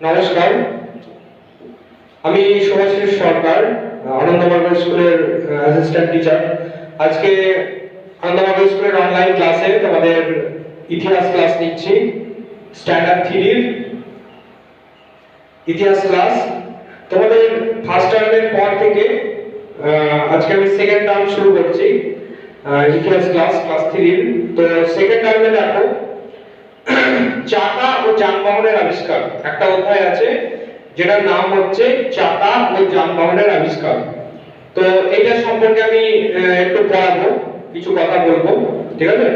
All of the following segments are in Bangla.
নমস্কার, আমি শুভাশিস সরকার, আনন্দমার্গ স্কুলের অ্যাসিস্ট্যান্ট টিচার। আজকে আনন্দমার্গ স্কুলের অনলাইন ক্লাসে তোমাদের ইতিহাস ক্লাস নিচ্ছি। স্ট্যান্ডার্ড 3 ইতিহাস ক্লাস। তোমাদের ফার্স্ট টার্মের পর থেকে আজকে আমি সেকেন্ড টার্ম শুরু করছি ইতিহাস ক্লাস 3। তো সেকেন্ড টার্মে দেখো চাকা ও যানবাহনের আবিষ্কার একটা অধ্যায় আছে, যেটার নাম হচ্ছে চাকা ও যানবাহনের আবিষ্কার। তো এটা সম্পর্কে আমি একটু পড়াবো, কিছু কথা বলবো, ঠিক আছে?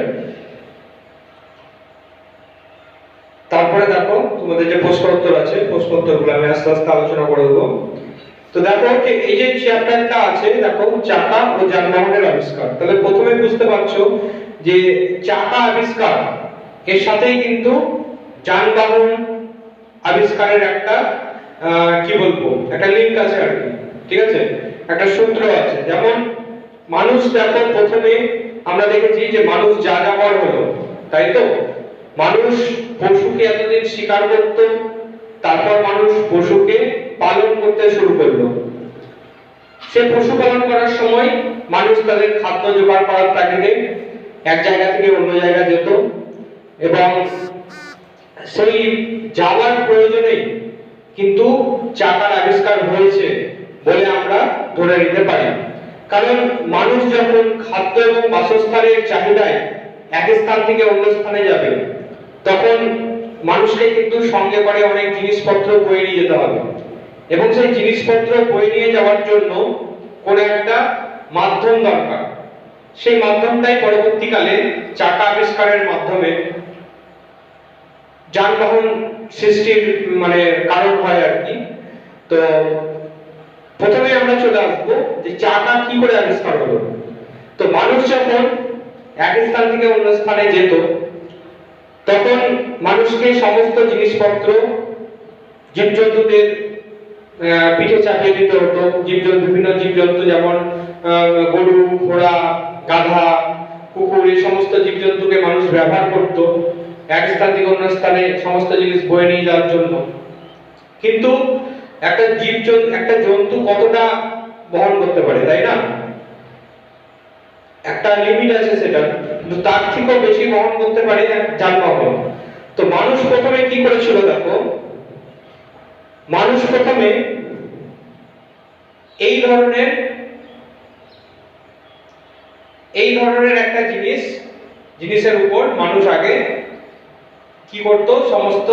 তারপরে দেখো তোমাদের যে প্রশ্ন উত্তর আছে, প্রশ্ন উত্তরগুলো আমি আস্তে আস্তে আলোচনা করে দেবো। তো দেখো যে এই যে চ্যাপ্টারটা আছে, দেখো চাকা ও যানবাহনের আবিষ্কার। তাহলে প্রথমে বুঝতে পারছো যে চাকা আবিষ্কার এর সাথেই কিন্তু যানবাহন আবিষ্কারের একটা কি বলবো, একটা লিংক আছে আর কি, ঠিক আছে? একটা সূত্র আছে। যেমন মানুষ, দেখো প্রথমে আমরা দেখেছি যে মানুষ যাযাবর হলো, তাই তো? মানুষ পশুকে এতদিন শিকার করত, তারপর মানুষ পশুকে পালন করতে শুরু করলো। সে পশু পালন করার সময় মানুষ তাদের খাদ্য জোগাড় করার তাগিদে এক জায়গা থেকে অন্য জায়গা যেত, এবং সেই যাওয়ার প্রয়োজনেই কিন্তু চাকার আবিষ্কার হয়েছে বলে আমরা ধরে নিতে পারি। কারণ মানুষ যখন খাদ্য এবং বাসস্থানের চাহিদায় এক স্থান থেকে অন্য স্থানে যাবে, তখন মানুষকে কিন্তু সঙ্গে করে অনেক জিনিসপত্র বয়ে নিয়ে যেতে হবে, এবং সেই জিনিসপত্র বয়ে নিয়ে যাওয়ার জন্য কোনো একটা মাধ্যম দরকার। সেই মাধ্যমটাই পরবর্তীকালে চাকা আবিষ্কারের মাধ্যমে যানবাহন সৃষ্টির কারণ হয় আর কি। তো প্রথমে আমরা চলে আসবো যে চাকা কি করে আবিষ্কার হলো। তো মানুষ যখন এক স্থান থেকে অন্য স্থানে যেত, তখন মানুষকে সমস্ত জিনিসপত্র জীবজন্তুদের পিঠে চাপিয়ে দিতে হতো। বিভিন্ন জীবজন্তু যেমন গরু, ঘোড়া, গাধা, কুকুর, এই সমস্ত জীবজন্তুকে মানুষ ব্যবহার করত এক স্থান থেকে অন্য স্থানে সমস্ত জিনিস বয়ে নিয়ে যাওয়ার জন্য। কিন্তু একটা জন্তু কতটা বহন করতে পারে, তাই না? একটা লিমিট আছে সেটা, কিন্তু তার থেকেও বেশি বহন করতে পারে যানবাহন। তো মানুষ প্রথমে কি করেছিল, দেখো মানুষ প্রথমে এই ধরনের একটা জিনিসের উপর মানুষ আগে কি করত, সমস্ত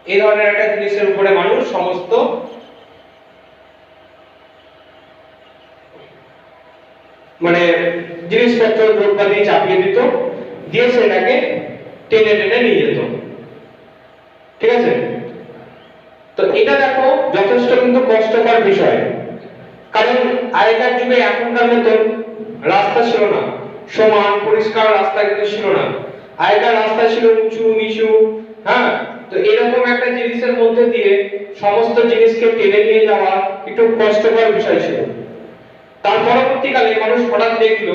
এই ধরনের একটা জিনিসের উপরে মানুষ সমস্ত জিনিসপত্র দ্রব্যাদি চাপিয়ে দিত, দিয়ে সেটাকে টেনে টেনে নিয়ে যেত, ঠিক আছে? তো এটা দেখো যথেষ্ট কিন্তু কষ্টকর বিষয়, কারণ আগেকার যুগে এখনকার মতো রাস্তা ছিল না, সমান পরিষ্কার রাস্তা কিন্তু ছিল না। আগেকার রাস্তা ছিল উঁচু নিচু, হ্যাঁ। তো এরকম একটা জিনিসের মধ্যে দিয়ে সমস্ত জিনিসকে টেনে নিয়ে যাওয়া একটু কষ্টকর বিষয় ছিল। তার পরবর্তীকালে মানুষ হঠাৎ দেখলো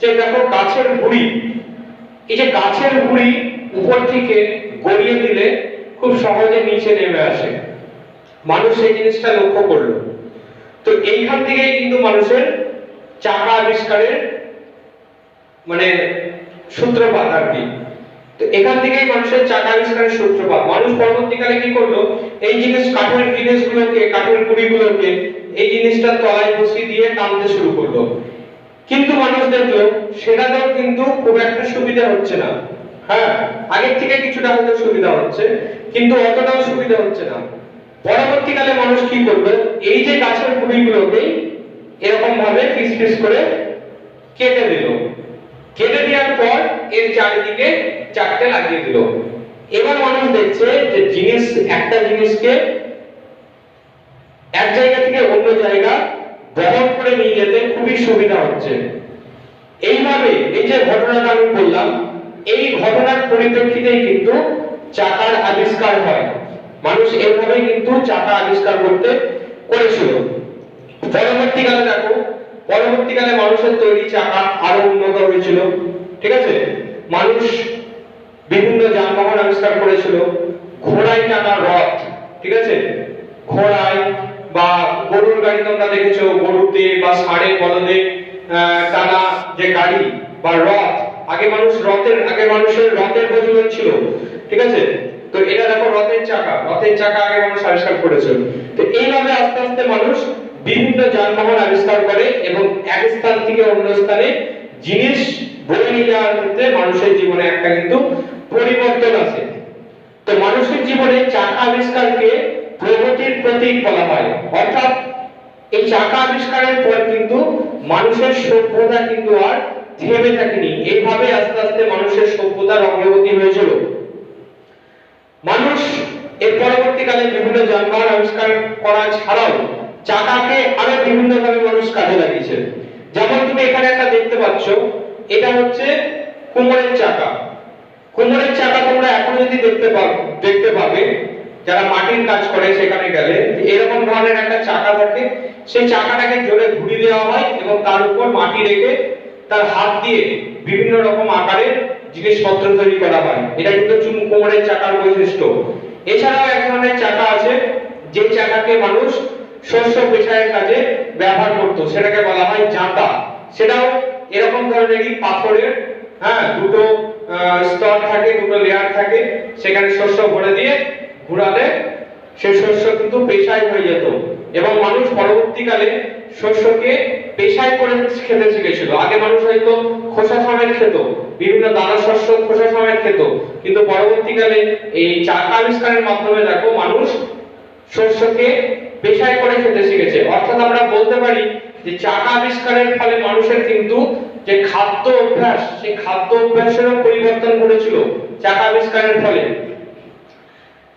যে দেখো গাছের গুঁড়ি, এই যে গাছের গুঁড়ি উপর থেকে গড়িয়ে দিলে খুব সহজে নিচে নেমে আসে। মানুষ এই জিনিসটা লক্ষ্য করলো। তো এইখান থেকেই কিন্তু মানুষের চাকা আবিষ্কারের সূত্রপাত আর কি। তো এখান থেকেই মানুষের চাকা আবিষ্কারের সূত্রপাত। মানুষ পরবর্তীকালে কি করলো, এই কাঠের জিনিসগুলোকে, কাঠের গুঁড়িগুলোকে এই জিনিসটার তলায় বসিয়ে দিয়ে টানতে শুরু করলো। কিন্তু মানুষ দেখলো সেটাতেও কিন্তু খুব একটা সুবিধা হচ্ছে না। হ্যাঁ, আগের থেকে কিছুটা হয়তো সুবিধা হচ্ছে, কিন্তু অতটাও সুবিধা হচ্ছে না। পরবর্তীকালে মানুষ কি করবে, এই যে গাছের গুঁড়িগুলোকে এরকম ভাবে পিস পিস করে কেটে দিল। কেটে দেওয়ার পর এর চারিদিকে চারটে লাগিয়ে দিল। এবার মানুষ দেখছে যে একটা জিনিসকে এক জায়গা থেকে অন্য জায়গা বহন করে নিয়ে যেতে খুবই সুবিধা হচ্ছে। এইভাবে এই যে ঘটনাটা আমি বললাম, এই ঘটনার পরিপ্রেক্ষিতেই কিন্তু চাকার আবিষ্কার হয়। মানুষ এইভাবে কিন্তু চাকা আবিষ্কার করেছিল। পরবর্তীকালে দেখো, পরবর্তীকালে মানুষের তৈরি চাকা আরো উন্নত হয়েছিল, ঠিক আছে? মানুষ বিভিন্ন যানবাহন আবিষ্কার করেছিল। ঘোড়ায় টানা রথ, ঠিক আছে, ঘোড়ায় বা গরুর গাড়ি তোমরা দেখেছো, গরুতে বা ষাঁড়ে বলদে টানা যে গাড়ি বা রথ, আগে মানুষের রথের প্রচলন ছিল, ঠিক আছে। তো এটা দেখো রথের চাকা আগে মানুষ আবিষ্কার করেছিল। তো এইভাবে আস্তে আস্তে মানুষ বিভিন্ন যানবাহন আবিষ্কার করে এবং এক স্থান থেকে অন্য স্থানে জিনিস বয়ে নিয়ে যাওয়ার ক্ষেত্রে মানুষের জীবনে একটা কিন্তু পরিবর্তন আসে। তো মানুষের জীবনে চাকা আবিষ্কারকে প্রগতির প্রতীক বলা হয়। অর্থাৎ এই চাকা আবিষ্কারের পর কিন্তু মানুষের সভ্যতা কিন্তু আর থেমে থাকেনি, এইভাবে আস্তে আস্তে মানুষের সভ্যতার অগ্রগতি হয়েছিল। মানুষ এর পরবর্তীকালে বিভিন্ন যানবাহন আবিষ্কার করা ছাড়াও চাকাকে আরো বিভিন্ন ভাবে মানুষ কাজে লাগিয়েছে। যেমন তুমি এখানে একটা দেখতে পাচ্ছ, এটা হচ্ছে কুমোরের চাকা। কুমোরের চাকা তোমরা এখন যদি দেখতে পাবে, যারা মাটির কাজ করে সেখানে গেলে এরকম ধরনের একটা চাকা থাকে, সেই চাকাটাকে জোরে ঘুরিয়ে দেওয়া হয় এবং তার উপর মাটি রেখে তার হাত দিয়ে বিভিন্ন রকম আকারের জিনিসপত্র তৈরি করা হয়। এটা কিন্তু কুমোরের চাকার বৈশিষ্ট্য। এছাড়াও এক ধরনের চাকা আছে যে চাকাকে মানুষ শস্য পেশায়ের কাজে ব্যবহার করত, সেটাকে বলা হয় জাঁতা। সেটাও এরকম ধরনেরই পাথরের, হ্যাঁ, দুটো স্তর থাকে, দুটো লেয়ার থাকে, সেখানে শস্য ভরে দিয়ে ঘোরালে সেই শস্য কিন্তু পেশায় হয়ে যেত এবং মানুষ পরবর্তীকালে শস্যকে পেশায় করে খেতে শিখেছিল। আগে মানুষ হয়তো খোসা সমেত খেত, বিভিন্ন দানা শস্য খোসা সমেত খেত, কিন্তু পরবর্তীকালে এই চাকা আবিষ্কারের মাধ্যমে দেখো মানুষ শস্যকে পেশায় করে খেতে শিখেছে। অর্থাৎ আমরা বলতে পারি যে চাকা আবিষ্কারের ফলে মানুষের কিন্তু যে খাদ্য অভ্যাস, সেই খাদ্য অভ্যাসেরও পরিবর্তন ঘটেছিল চাকা আবিষ্কারের ফলে।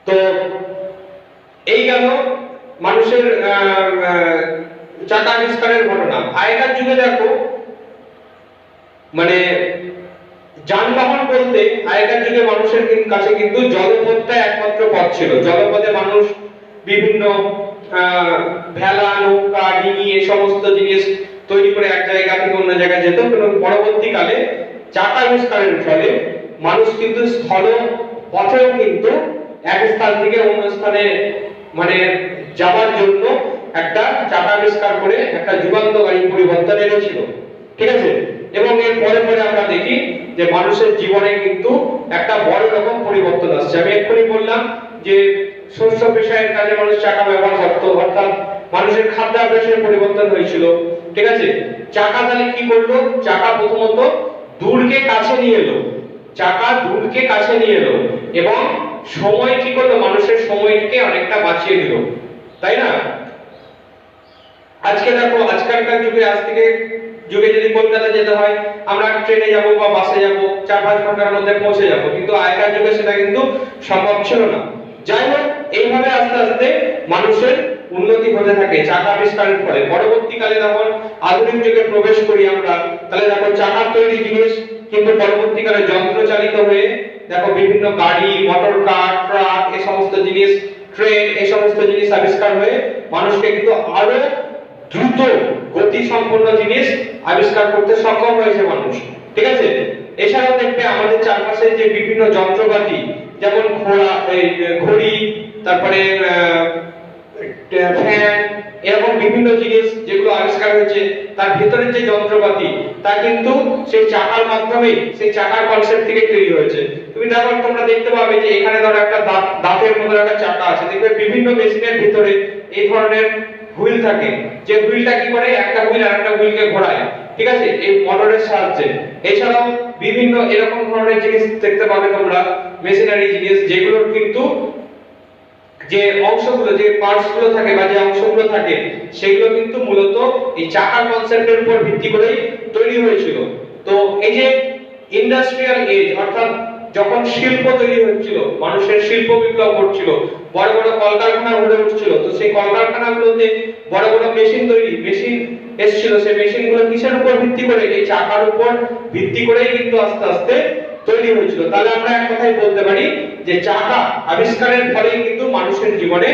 তো এই গেল মানুষের চাকা আবিষ্কারের ঘটনা। আগেকার যুগে দেখো মানে যানবাহন বলতে আগেকার যুগে মানুষের কাছে কিন্তু জলপথটা একমাত্র পথ ছিল। জলপথে মানুষ বিভিন্ন ভেলা, নৌকা, ডিঙি এই সমস্ত জিনিস তৈরি করে এক জায়গা থেকে অন্য জায়গায় যেত। কিন্তু পরবর্তীকালে চাকা আবিষ্কারের ফলে মানুষ কিন্তু স্থল পথেও কিন্তু এক স্থান থেকে অন্য স্থানে মানে যাওয়ার জন্য একটা চাকা আবিষ্কার করে একটা যুগান্তকারী পরিবর্তন এনেছিল, ঠিক আছে। এবং এর পরে পরে আমরা দেখি যে মানুষের জীবনে কিন্তু একটা বড় রকম পরিবর্তন আসছে। আমি এক্ষুনি বললাম যে শস্য পেশায়ের কাজে মানুষ চাকা ব্যবহার করতো, অর্থাৎ মানুষের খাদ্যাভ্যাসের পরিবর্তন হয়েছিল, ঠিক আছে। চাকা তাহলে কি করলো? চাকা প্রথমত দূরকে কাছে নিয়ে এলো, চাকা দূরকে কাছে নিয়ে এলো এবং সময় কি করলো? মানুষের সময়কে অনেকটা বাঁচিয়ে দিল, তাই না? আজকে দেখো আজকালকার যুগে, আজ থেকে যুগে যদি কলকাতা যেতে হয়, আমরা ট্রেনে যাব বা বাসে যাব, 4-5 ঘন্টার মধ্যে পৌঁছে যাব, কিন্তু আগেকার যুগে সেটা কিন্তু সম্ভব ছিল না। যাই হোক, এইভাবে আস্তে আস্তে মানুষের উন্নতি হতে থাকে চাকা আবিষ্কারের ফলে। পরবর্তীকালে যখন আধুনিক যুগে প্রবেশ করি আমরা, তাহলে দেখো চাকার তৈরি জিনিস কিন্তু পরবর্তীকালে যন্ত্র চালিত হয়ে দেখো বিভিন্ন গাড়ি, মোটর কার, ট্রাক, এই সমস্ত জিনিস, ট্রেন, এই সমস্ত জিনিস আবিষ্কার হয়ে মানুষকে কিন্তু আরো দ্রুত গতি সম্পন্ন জিনিস আবিষ্কার করতে সক্ষম হয়েছে মানুষ, ঠিক আছে। এছাড়াও দেখবে আমাদের চারপাশে যে বিভিন্ন যন্ত্রপাতি, যেমন ঘড়ি, তারপরে ফ্যান, এরকম বিভিন্ন জিনিস যেগুলো আবিষ্কার হয়েছে, তার ভিতরে যে যন্ত্রপাতি তা কিন্তু সেই চাকার মাধ্যমে, সেই চাকার কনসেপ্ট থেকে তৈরি হয়েছে। তুমি দেখো, তোমরা দেখতে পাবে যে এখানে ধরো একটা দাঁতের মতো একটা চাকা আছে, দেখবে বিভিন্ন মেশিনের ভিতরে এই ধরনের হুইল থাকে, যে হুইলটা কি করে? একটা হুইল আরেকটা হুইলকে ঘোরায়, ঠিক আছে, এই মোটরের সাহায্যে। এছাড়াও বিভিন্ন এরকম ধরনের জিনিস দেখতে পাবে তোমরা, মেশিনারি জিনিস, যেগুলো কিন্তু যে অংশগুলো, যে পার্টস গুলো থাকে বা যে অংশগুলো থাকে, সেগুলো কিন্তু মূলত এই চাকার কনসেপ্টের উপর ভিত্তি করেই তৈরি হয়েছিল। তো এই যে ইন্ডাস্ট্রিয়াল এজ, অর্থাৎ যখন শিল্প তৈরি হচ্ছিল, মানুষের শিল্প বিপ্লব ঘটছিল, বড় বড় কলকারখানা গড়ে উঠছিল, তো সেই কলকারখানাগুলোতে বড় বড় মেশিন এসেছিল। সেই মেশিনগুলো কিসের উপর ভিত্তি করে? এই চাকার উপর ভিত্তি করেই কিন্তু আস্তে আস্তে তৈরি হয়েছিল। তাহলে আমরা এক কথাই বলতে পারি যে চাকা আবিষ্কারের ফলেই কিন্তু মানুষের জীবনে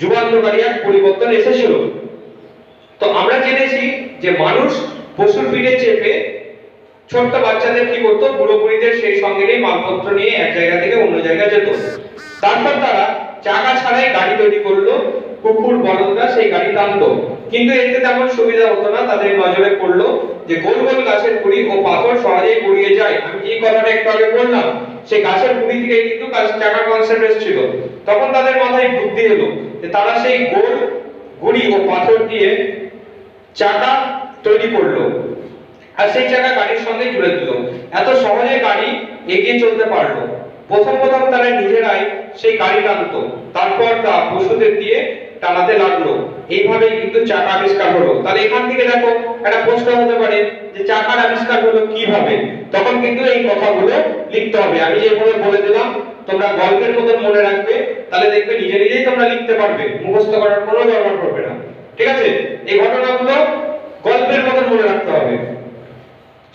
যুগান্তকারী এক পরিবর্তন এসেছিল। তো আমরা জেনেছি যে মানুষ পশুর পিঠে চেপে ছোট্ট বাচ্চাদের কি করতো, পুরোপুরিদের সেই সঙ্গে নিয়ে মালপত্র নিয়ে এক জায়গা থেকে অন্য জায়গায় যেত। তারপর তারা চাকা ছাড়াই গাড়ি তৈরি করলো, কুকুর বলদরা সেই গাড়ি টানতো। কিন্তু এতে তেমন সুবিধা হতো না, তাদের নজরে পড়লো যে গোল গোল গাছের গুড়ি ও পাথর সহজেই গড়িয়ে যায়। আমি যে কথাটা একটু আগে বললাম, সেই গাছের গুড়ি থেকে কিন্তু চাকার কনসেপ্ট এসেছিল। তখন তাদের মাথায় বুদ্ধি এলো যে তারা সেই গোল গুড়ি ও পাথর দিয়ে চাকা তৈরি করলো, আর সেই চাকা গাড়ির সঙ্গে জুড়ে দিল। এত সহজে গাড়ি এগিয়ে চলতে পারলো। প্রথম প্রথম তারা নিজেরাই সেই গাড়ি টানতো, তারপর তা পশুদের দিয়ে টানাতে লাগলো। এইভাবে কিন্তু চাকা আবিষ্কার হলো। তাহলে এখান থেকে দেখো একটা প্রশ্ন হতে পারে যে চাকার আবিষ্কার হলো কিভাবে। তখন কিন্তু এই কথাগুলো লিখতে হবে। আমি যেভাবে বলে দিলাম তোমরা গল্পের মতন মনে রাখবে, তাহলে দেখবে নিজে নিজেই তোমরা লিখতে পারবে, মুখস্থ করার কোনো দরকার পড়বে না। ঠিক আছে, এই ঘটনাগুলো গল্পের মতন মনে রাখতে হবে।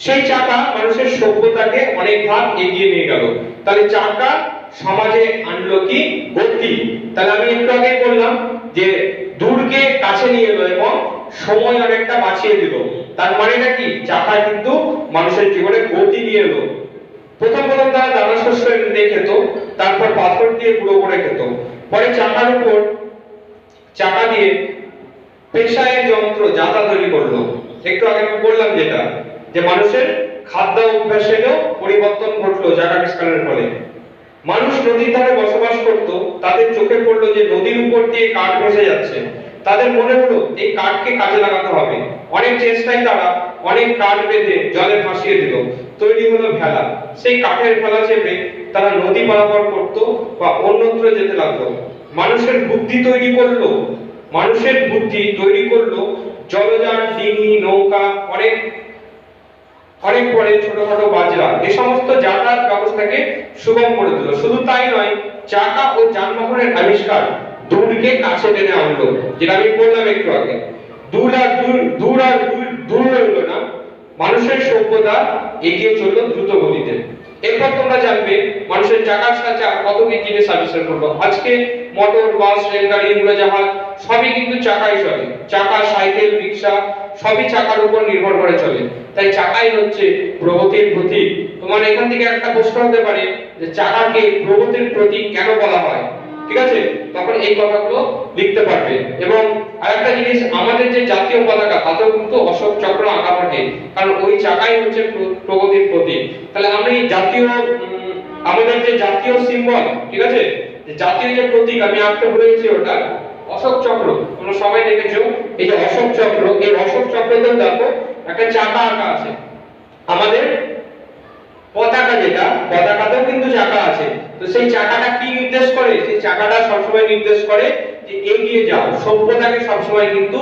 সেই চাকা মানুষের সভ্যতাকে অনেক ধাপ এগিয়ে নিয়ে গেল। তাহলে চাকা সমাজে আনলো কি গতি। তাহলে আমি একটু আগে বললাম যে দূরকে কাছে নিয়ে এলো এবং সময় অনেকটা বাঁচিয়ে দিল। তার মানেটা কি, চাকা কিন্তু মানুষের জীবনে গতি নিয়ে এলো। প্রথম প্রথম তারা দানা শস্য এনে খেত, তারপর পাথর দিয়ে গুঁড়ো করে খেত। পরে চাকার উপর চাকা দিয়ে পেশায় যন্ত্র যাতা তৈরি করলো। একটু আগে আমি বললাম যেটা, যে মানুষের খাদ্য অভ্যাসেরও পরিবর্তন ঘটলো চাকা আবিষ্কারের ফলে। মানুষ নদীর ধারে বসবাস করত, তাদের চোখে পড়লো যে নদীর উপর দিয়ে কাঠ ভেসে যাচ্ছে। তাদের মনে হলো এই কাঠকে কাজে লাগাতে হবে। অনেক চেষ্টায় তারা অনেক কাঠ বেঁধে জলে ভাসিয়ে দিল, তৈরি হলো ভেলা। সেই কাঠের ভেলা চেপে তারা নদী পারাপার করত বা অন্যত্র যেতে লাগলো। মানুষের বুদ্ধি তৈরি করলো জলযান, ডিঙি, নৌকা, অনেক পরে ছোটখাটো বাজরা, এই সমস্ত যাতায়াত ব্যবস্থাকে সুগম করে দিল। শুধু তাই নয়, চাকা ও যানবাহনের আবিষ্কার দূরকে কাছে টেনে আনলো। যেটা আমি বললাম একটু আগে, দূর হলো না, মানুষের সভ্যতা এগিয়ে চললো দ্রুত গতিতে। এরপর তোমরা জানবে মানুষের চাকার সাথে কত কি জিনিস আবিষ্কার করলো। আজকে মোটর, বাস, রেলগাড়ি, উড়োজাহাজ সবই কিন্তু চাকায় চলে। চাকা, সাইকেল, রিক্সা সবই চাকার উপর নির্ভর করে চলে। তাই চাকাই হচ্ছে প্রগতির প্রতীক। তোমার এখান থেকে একটা প্রশ্ন হতে পারে যে চাকাকে প্রগতির প্রতীক কেন বলা হয়। ঠিক আছে, তখন এই কথাগুলো লিখতে পারবে। এবং আরেকটা জিনিস, আমাদের যে জাতীয় পতাকা তাতেও কিন্তু অশোক চক্র আঁকা থাকে, কারণ ওই চাকাই হচ্ছে প্রগতির প্রতীক। তাহলে আমি আমাদের যে জাতীয় সিম্বল, ঠিক আছে, যে জাতীয় যে প্রতীক আমি আঁকতে ভুলে গেছি, ওটা অশোক চক্র। তোমরা সবাই দেখেছো এই যে অশোক চক্র, এই অশোক চক্রতেও দেখো একটা চাকা আঁকা আছে। আমাদের পতাকা, যেটা পতাকাতেও কিন্তু চাকা আছে। তো সেই চাকাটা কি নির্দেশ করে? সেই চাকাটা সবসময় নির্দেশ করে যে এগিয়ে যাও। সভ্যতাকে সবসময় কিন্তু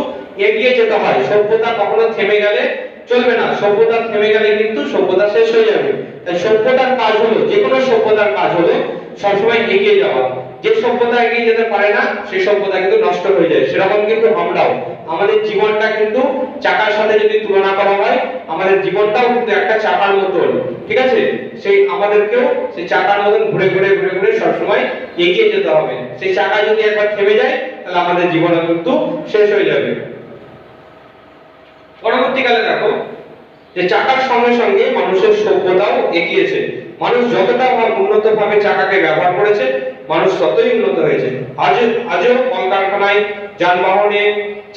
এগিয়ে যেতে হয়। সভ্যতা কখনো থেমে গেলে চলবে না। সভ্যতা থেমে গেলে কিন্তু সভ্যতা শেষ হয়ে যাবে। তাই সভ্যতার কাজ হলো, যে কোনো সভ্যতার কাজ হলো সবসময় এগিয়ে যাওয়া। যে সভ্যতা এগিয়ে যেতে পারে না, সেই সভ্যতা কিন্তু নষ্ট হয়ে যায়। সেরকম কিন্তু আমরাও, আমাদের জীবনটা কিন্তু চাকার সাথে যদি তুলনা করা হয়, আমাদের জীবনটাও কিন্তু একটা চাকার মতন। ঠিক আছে, সেই আমাদেরকেও সেই চাকার মতন ঘুরে ঘুরে ঘুরে ঘুরে সবসময় এগিয়ে যেতে হবে। সেই চাকা যদি একবার থেমে যায়, তাহলে আমাদের জীবনও কিন্তু শেষ হয়ে যাবে। পরবর্তীকালে দেখো যে চাকার সঙ্গে সঙ্গে মানুষের সভ্যতাও এগিয়েছে। মানুষ যতটা উন্নত ভাবে চাকাকে ব্যবহার করেছে, মানুষ ততই উন্নত হয়েছে। আজও কলকারখানায়, যানবাহনে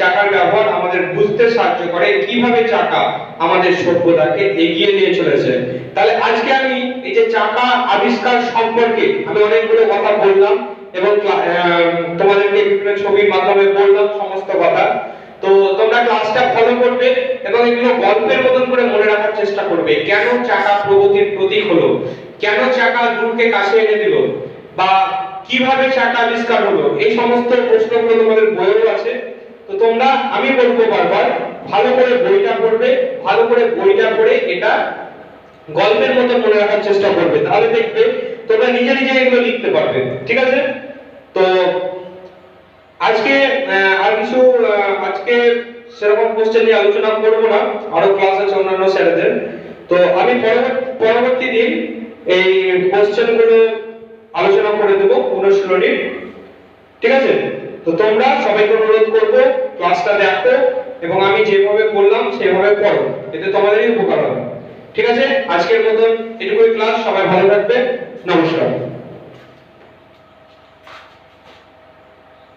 চাকার ব্যবহার আমাদের বুঝতে সাহায্য করে কিভাবে চাকা আমাদের সভ্যতাকে এগিয়ে নিয়ে চলেছে। তাহলে আজকে আমি এই যে চাকা আবিষ্কার সম্পর্কে আমি অনেকগুলো কথা বললাম এবং তোমাদেরকে বিভিন্ন ছবির মাধ্যমে বললাম সমস্ত কথা। তো তোমরা ক্লাসটা ফলো করবে এবং এগুলো গল্পের মতন করে মনে রাখার চেষ্টা করবে। কেন চাকা প্রগতির প্রতীক হলো, কেন চাকা দূরকে কাছে এনে দিল, বা কিভাবে চাকা আবিষ্কার হলো, এই সমস্ত প্রশ্নগুলো তোমাদের বইও আছে। তো তোমরা, আমি বলবো বারবার, ভালো করে বইটা পড়বে, ভালো করে বইটা পড়ে এটা গল্পের মতো মনে রাখার চেষ্টা করবে। তাহলে দেখবে তোমরা নিজে নিজে এগুলো লিখতে পারবে। ঠিক আছে, তো আজকে আজকে সেরকম কোশ্চেন নিয়ে আলোচনা করব না, আরো ক্লাস আছে অন্যান্য স্যারদের। তো আমি পরবর্তী দিন এই কোশ্চেন গুলো আলোচনা করে দেব অনুশীলনী। ঠিক আছে, তো তোমরা সবাইকে অনুরোধ করব ক্লাসটা দেখো এবং আমি যেভাবে বললাম সেভাবে পড়ো, এতে তোমাদেরই উপকার হবে। ঠিক আছে, আজকের মতন এটুকুই ক্লাস। সবাই ভালো থাকবে, নমস্কার।